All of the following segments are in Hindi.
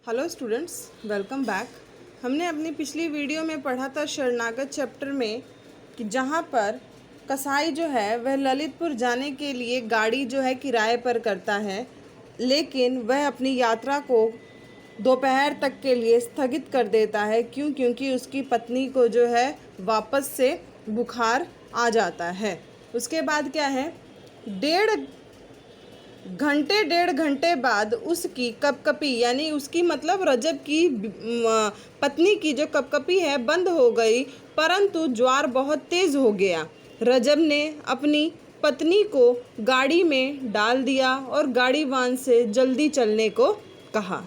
Hello students, welcome back. हमने अपनी पिछली वीडियो में पढ़ा था शरणागत चैप्टर में कि जहाँ पर कसाई जो है वह ललितपुर जाने के लिए गाड़ी जो है किराए पर करता है, लेकिन वह अपनी यात्रा को दोपहर तक के लिए स्थगित कर देता है। क्योंकि उसकी पत्नी को जो है वापस से बुखार आ जाता है। उसके बाद क्या है, डेढ़ घंटे बाद उसकी कपकपी यानी उसकी मतलब रजब की पत्नी की जो कपकपी है बंद हो गई, परंतु ज्वार बहुत तेज़ हो गया। रजब ने अपनी पत्नी को गाड़ी में डाल दिया और गाड़ीवान से जल्दी चलने को कहा।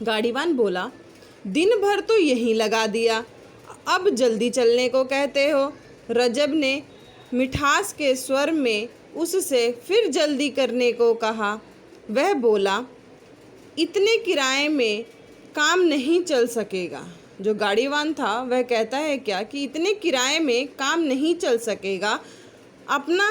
गाड़ीवान बोला, दिन भर तो यहीं लगा दिया, अब जल्दी चलने को कहते हो। रजब ने मिठास के स्वर में उससे फिर जल्दी करने को कहा। वह बोला, इतने किराए में काम नहीं चल सकेगा। जो गाड़ीवान था वह कहता है क्या कि इतने किराए में काम नहीं चल सकेगा, अपना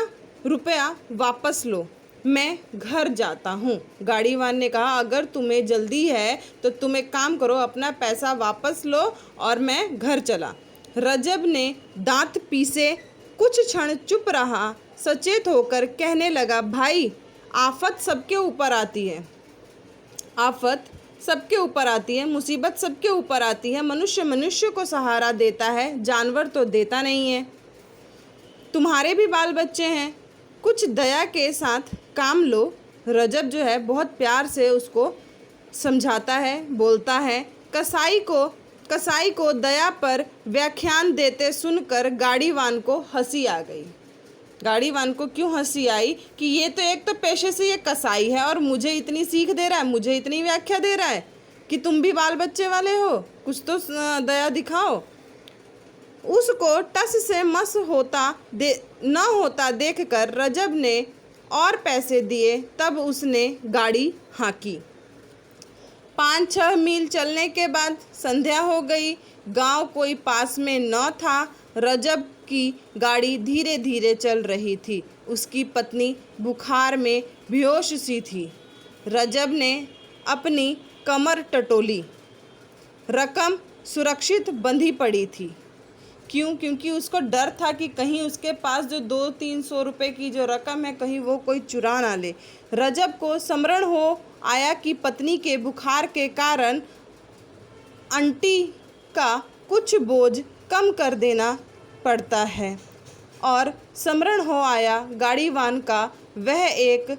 रुपया वापस लो, मैं घर जाता हूँ। गाड़ीवान ने कहा, अगर तुम्हें जल्दी है तो तुम एक काम करो, अपना पैसा वापस लो और मैं घर चला। रजब ने दांत पीसे कुछ क्षण चुप रहा, सचेत होकर कहने लगा, भाई आफत सबके ऊपर आती है, आफत सबके ऊपर आती है, मुसीबत सबके ऊपर आती है। मनुष्य को सहारा देता है, जानवर तो देता नहीं है। तुम्हारे भी बाल बच्चे हैं, कुछ दया के साथ काम लो। रजब जो है बहुत प्यार से उसको समझाता है, बोलता है। कसाई को दया पर व्याख्यान देते सुनकर गाड़ीवान को हंसी आ गई। गाड़ीवान को क्यों हंसी आई कि ये तो एक तो पेशे से ये कसाई है और मुझे इतनी सीख दे रहा है, मुझे इतनी व्याख्या दे रहा है कि तुम भी बाल बच्चे वाले हो, कुछ तो दया दिखाओ। उसको टस से मस न होता देखकर रजब ने और पैसे दिए। तब उसने गाड़ी हाँकी। 5-6 मील चलने के बाद संध्या हो गई। गांव कोई पास में न था। रजब की गाड़ी धीरे धीरे चल रही थी। उसकी पत्नी बुखार में बेहोश सी थी। रजब ने अपनी कमर टटोली। रकम सुरक्षित बंधी पड़ी थी। क्योंकि उसको डर था कि कहीं उसके पास जो 200-300 रुपये की जो रकम है, कहीं वो कोई चुरा ना ले। रजब को स्मरण हो आया कि पत्नी के बुखार के कारण आंटी का कुछ बोझ कम कर देना पड़ता है, और स्मरण हो आया गाड़ीवान का वह एक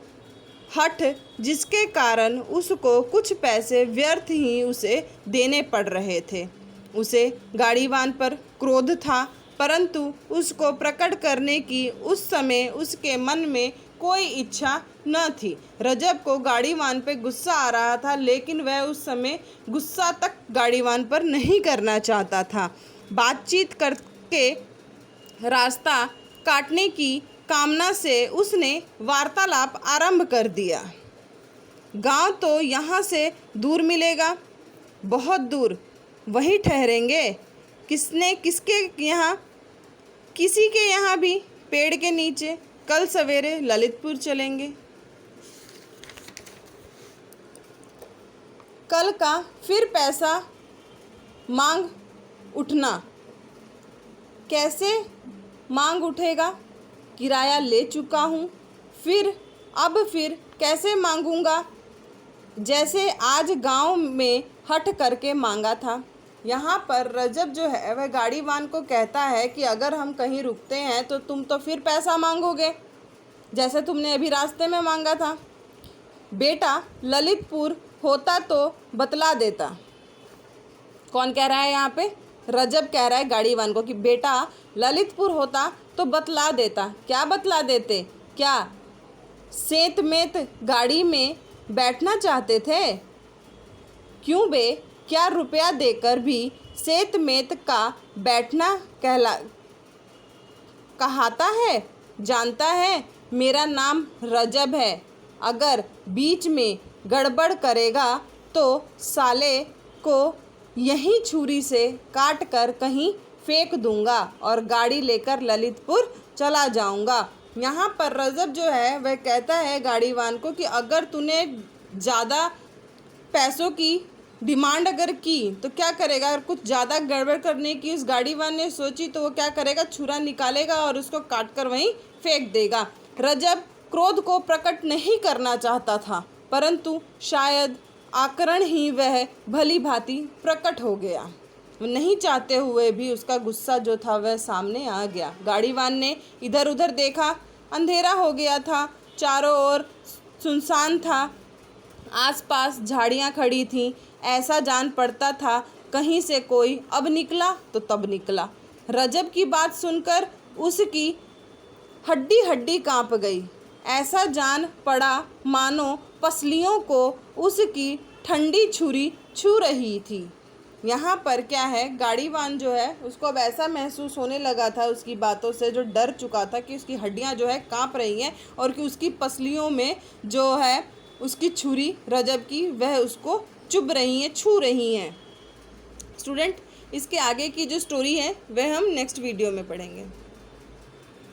हठ जिसके कारण उसको कुछ पैसे व्यर्थ ही उसे देने पड़ रहे थे। उसे गाड़ीवान पर क्रोध था, परंतु उसको प्रकट करने की उस समय उसके मन में कोई इच्छा न थी। रजब को गाड़ीवान पे गुस्सा आ रहा था, लेकिन वह उस समय गुस्सा तक गाड़ीवान पर नहीं करना चाहता था। बातचीत करके रास्ता काटने की कामना से उसने वार्तालाप आरंभ कर दिया। गांव तो यहाँ से दूर मिलेगा, बहुत दूर, वहीं ठहरेंगे। किसके यहाँ, किसी के यहाँ भी, पेड़ के नीचे। कल सवेरे ललितपुर चलेंगे। कल का फिर पैसा मांग उठना। कैसे मांग उठेगा? किराया ले चुका हूँ, अब फिर कैसे मांगूंगा? जैसे आज गांव में हट करके मांगा था। यहाँ पर रजब जो है वह गाड़ीवान को कहता है कि अगर हम कहीं रुकते हैं तो तुम तो फिर पैसा मांगोगे, जैसे तुमने अभी रास्ते में मांगा था। बेटा ललितपुर होता तो बतला देता। कौन कह रहा है यहाँ पे? रजब कह रहा है गाड़ीवान को कि बेटा ललितपुर होता तो बतला देता। क्या बतला देते? क्या सेंत मेत गाड़ी में बैठना चाहते थे? क्यों बे, क्या रुपया देकर भी सेत मेत का बैठना कहाता है? जानता है मेरा नाम रजब है, अगर बीच में गड़बड़ करेगा तो साले को यहीं छुरी से काट कर कहीं फेंक दूंगा और गाड़ी लेकर ललितपुर चला जाऊंगा। यहाँ पर रजब जो है वह कहता है गाड़ीवान को कि अगर तूने ज़्यादा पैसों की डिमांड अगर की तो क्या करेगा, अगर कुछ ज़्यादा गड़बड़ करने की उस गाड़ीवान ने सोची तो वो क्या करेगा, छुरा निकालेगा और उसको काट कर वहीं फेंक देगा। रजब क्रोध को प्रकट नहीं करना चाहता था, परंतु शायद आकरण ही वह भली भांति प्रकट हो गया। नहीं चाहते हुए भी उसका गुस्सा जो था वह सामने आ गया। गाड़ीवान ने इधर उधर देखा, अंधेरा हो गया था, चारों ओर सुनसान था, आसपास झाड़ियाँ खड़ी थीं। ऐसा जान पड़ता था कहीं से कोई अब निकला तो तब निकला। रजब की बात सुनकर उसकी हड्डी हड्डी कांप गई। ऐसा जान पड़ा मानो पसलियों को उसकी ठंडी छुरी छू रही थी। यहाँ पर क्या है, गाड़ीवान जो है उसको अब ऐसा महसूस होने लगा था उसकी बातों से, जो डर चुका था कि उसकी हड्डियाँ जो है कांप रही हैं और कि उसकी पसलियों में जो है उसकी छुरी रजब की वह उसको चुभ रही हैं, छू रही हैं। स्टूडेंट, इसके आगे की जो स्टोरी है वह हम नेक्स्ट वीडियो में पढ़ेंगे।